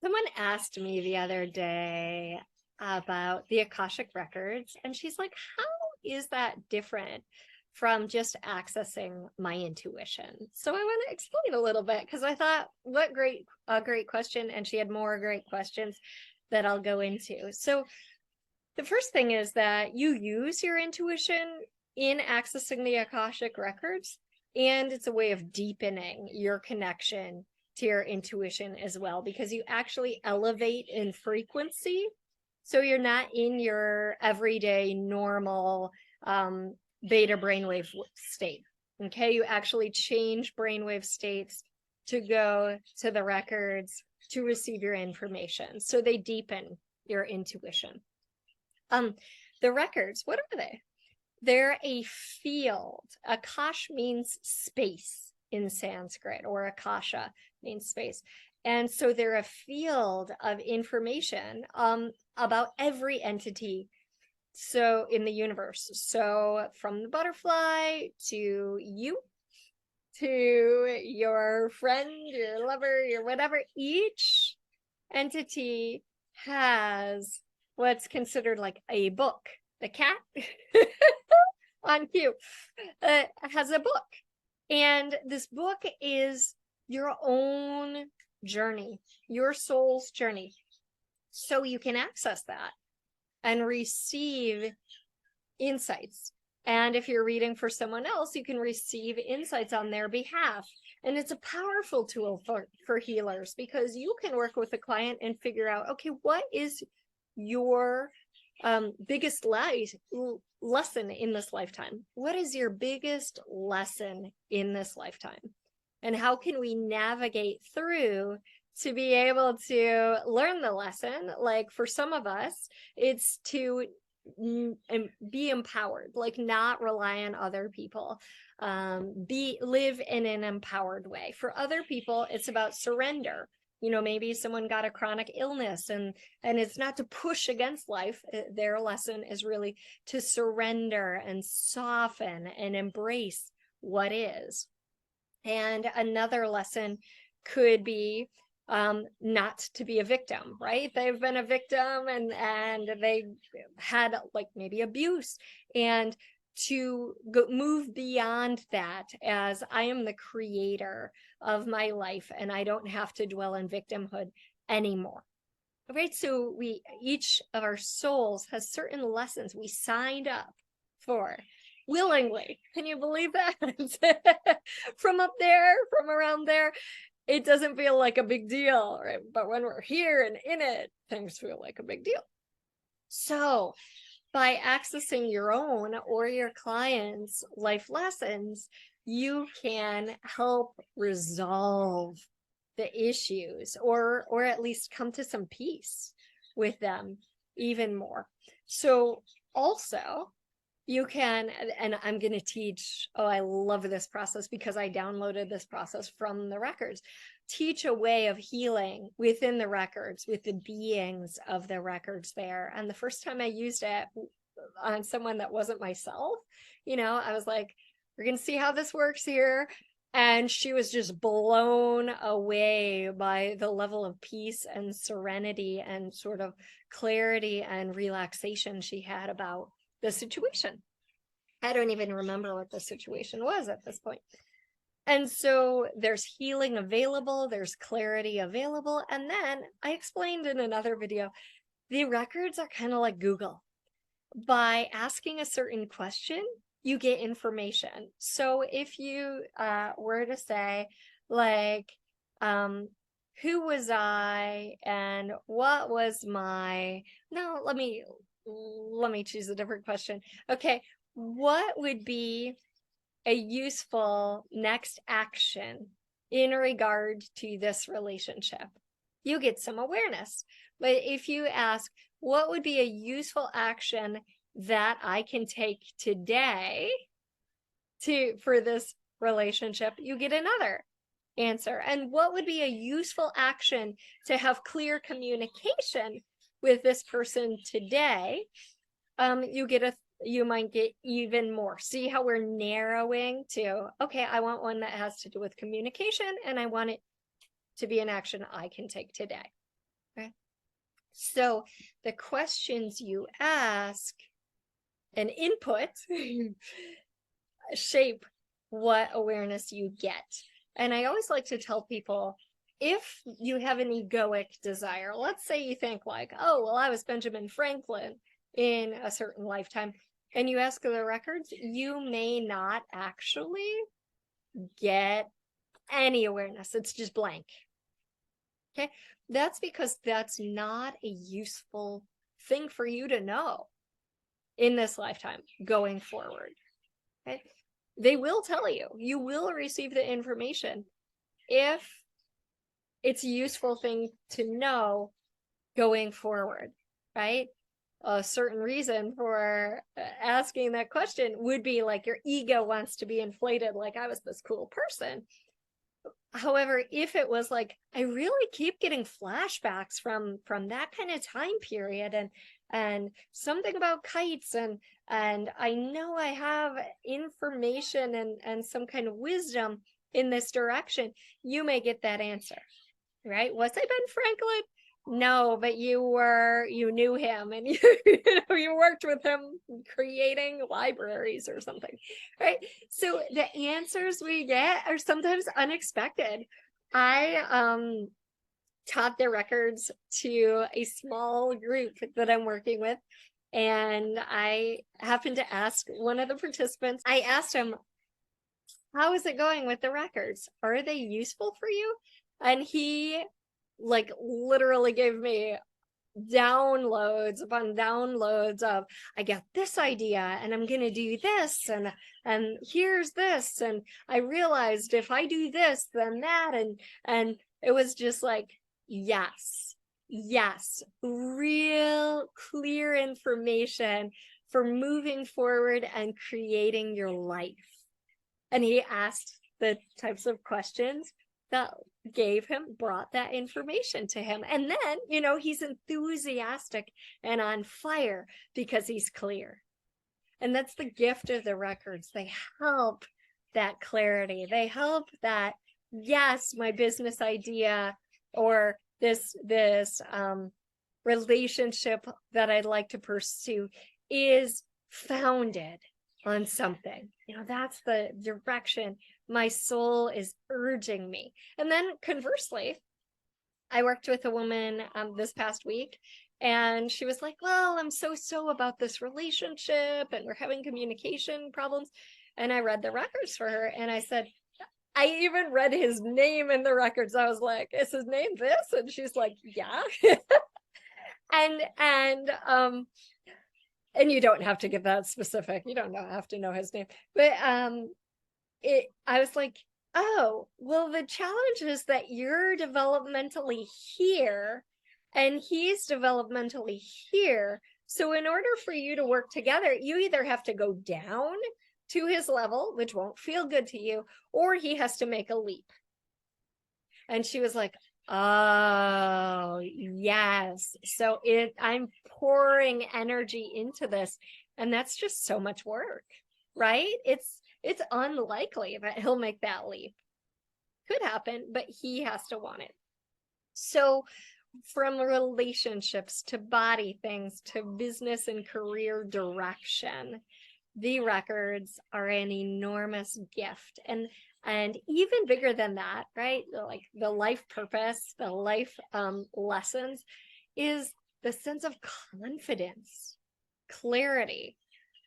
Someone asked me the other day about the Akashic records, and she's like, how is that different from just accessing my intuition? So I want to explain a little bit because I thought, what great question. And she had more great questions that I'll go into. So the first thing is that you use your intuition in accessing the Akashic records, and it's a way of deepening your connection to your intuition as well, because you actually elevate in frequency. So you're not in your everyday normal beta brainwave state. Okay, you actually change brainwave states to go to the records to receive your information. So they deepen your intuition. Um, the records, what are they? They're a field. Akash means space in Sanskrit, or Akasha means space. And so they're a field of information about every entity so in the universe. So from the butterfly to you, to your friend, your lover, your whatever, each entity has what's considered like a book. The cat on cue has a book. And this book is your own journey, your soul's journey. So you can access that and receive insights. And if you're reading for someone else, you can receive insights on their behalf. And it's a powerful tool for healers, because you can work with a client and figure out, okay, what is your biggest lesson in this lifetime? What is your biggest lesson in this lifetime? And how can we navigate through to be able to learn the lesson? Like for some of us, it's to be empowered, like not rely on other people, live in an empowered way. For other people, it's about surrender. Maybe someone got a chronic illness, and it's not to push against life. Their lesson is really to surrender and soften and embrace what is. And another lesson could be not to be a victim, right? They've been a victim, and they had like maybe abuse, and to move beyond that as I am the creator of my life and I don't have to dwell in victimhood anymore. Right? So each of our souls has certain lessons we signed up for willingly. Can you believe that? From up there, from around there, it doesn't feel like a big deal, right? But when we're here and in it, things feel like a big deal. So by accessing your own or your clients' life lessons, you can help resolve the issues, or at least come to some peace with them even more. So also you can, and I'm going to teach, I love this process because I downloaded this process from the records, teach a way of healing within the records with the beings of the records there. And the first time I used it on someone that wasn't myself, I was like, we're going to see how this works here. And she was just blown away by the level of peace and serenity and sort of clarity and relaxation she had about the situation. I don't even remember what the situation was at this point. And so there's healing available, there's clarity available. And then I explained in another video, the records are kind of like Google. By asking a certain question, you get information. So if you were to say, like, who was I and what was my, no, let me choose a different question. Okay, what would be a useful next action in regard to this relationship? You get some awareness. But if you ask, what would be a useful action that I can take today for this relationship, you get another answer. And what would be a useful action to have clear communication with this person today? You might get even more. See how we're narrowing to, okay, I want one that has to do with communication, and I want it to be an action I can take today. Right? So the questions you ask and input shape what awareness you get. And I always like to tell people, if you have an egoic desire, let's say you think like, oh, well, I was Benjamin Franklin in a certain lifetime, and you ask the records, you may not actually get any awareness. It's just blank. Okay. That's because that's not a useful thing for you to know in this lifetime going forward. Okay. They will tell you, you will receive the information if it's a useful thing to know going forward, right? A certain reason for asking that question would be like your ego wants to be inflated, like I was this cool person. However, if it was like, I really keep getting flashbacks from that kind of time period, and something about kites, and I know I have information and some kind of wisdom in this direction, you may get that answer, right? Was I Ben Franklin? No, but you knew him, and you worked with him creating libraries or something, right? So the answers we get are sometimes unexpected. I taught the records to a small group that I'm working with, and I happened to ask one of the participants, I asked him, how is it going with the records? Are they useful for you? And he like literally gave me downloads upon downloads of, I got this idea and I'm going to do this, and here's this, and I realized if I do this then that, and it was just like, yes, real clear information for moving forward and creating your life. And he asked the types of questions that brought that information to him. And then, he's enthusiastic and on fire because he's clear. And that's the gift of the records. They help that clarity. They help that, yes, my business idea or this relationship that I'd like to pursue is founded on something. That's the direction my soul is urging me. And then conversely, I worked with a woman this past week, and she was like, well, I'm so about this relationship and we're having communication problems. And I read the records for her, and I said, I even read his name in the records. I was like, is his name this? And she's like, yeah. And you don't have to get that specific. You don't have to know his name. But I was like, oh, well, the challenge is that you're developmentally here and he's developmentally here. So in order for you to work together, you either have to go down to his level, which won't feel good to you, or he has to make a leap. And she was like, oh, yes. So I'm pouring energy into this, and that's just so much work, right? It's unlikely that he'll make that leap. Could happen, but he has to want it. So from relationships to body things to business and career direction, the records are an enormous gift. And even bigger than that, right? Like the life purpose, the life lessons is the sense of confidence, clarity.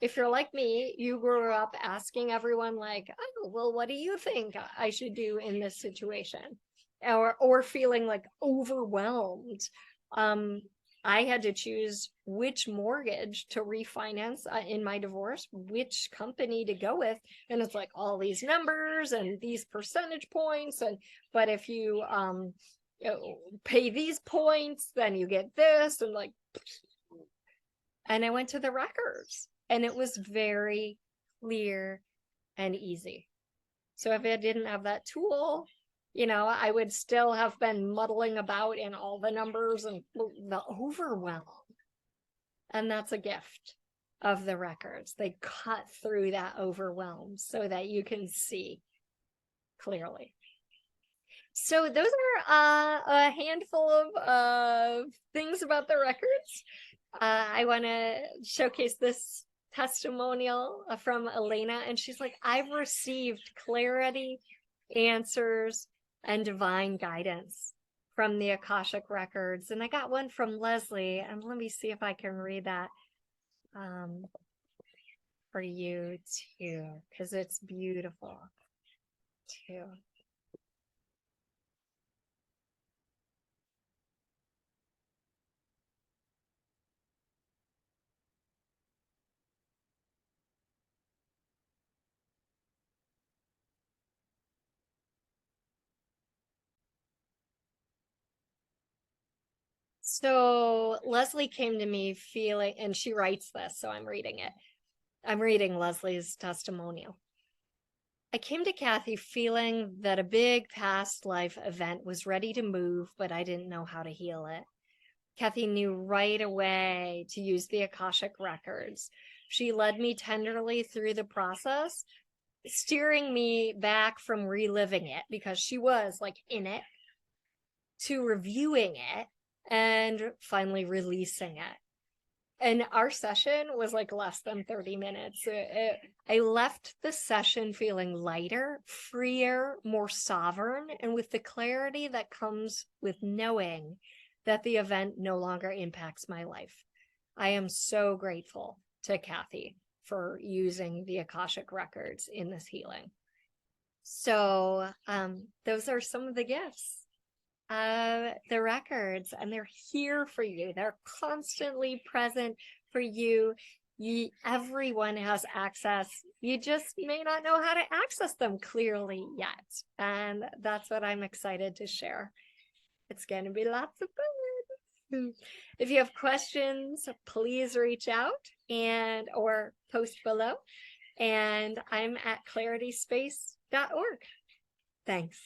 If you're like me, you grew up asking everyone like, oh, well, what do you think I should do in this situation? Or feeling like overwhelmed. I had to choose which mortgage to refinance in my divorce, which company to go with. And it's like all these numbers and these percentage points. But if you pay these points, then you get this. And I went to the records, and it was very clear and easy. So if I didn't have that tool, I would still have been muddling about in all the numbers and the overwhelm. And that's a gift of the records. They cut through that overwhelm so that you can see clearly. So those are a handful of things about the records. I want to showcase this testimonial from Elena, and she's like, I've received clarity, answers, and divine guidance from the Akashic records. And I got one from Leslie, and let me see if I can read that for you too, because it's beautiful too. So Leslie came to me feeling, and she writes this, so I'm reading it. I'm reading Leslie's testimonial. I came to Kathy feeling that a big past life event was ready to move, but I didn't know how to heal it. Kathy knew right away to use the Akashic records. She led me tenderly through the process, steering me back from reliving it because she was like in it, to reviewing it and finally releasing it. And our session was like less than 30 minutes. I left the session feeling lighter, freer, more sovereign, and with the clarity that comes with knowing that the event no longer impacts my life. I am so grateful to Kathy for using the Akashic records in this healing. So those are some of the gifts of the records, and they're here for you. They're constantly present for you. Everyone has access. You just may not know how to access them clearly yet. And that's what I'm excited to share. It's going to be lots of fun. If you have questions, please reach out and or post below. And I'm at clarityspace.org. Thanks.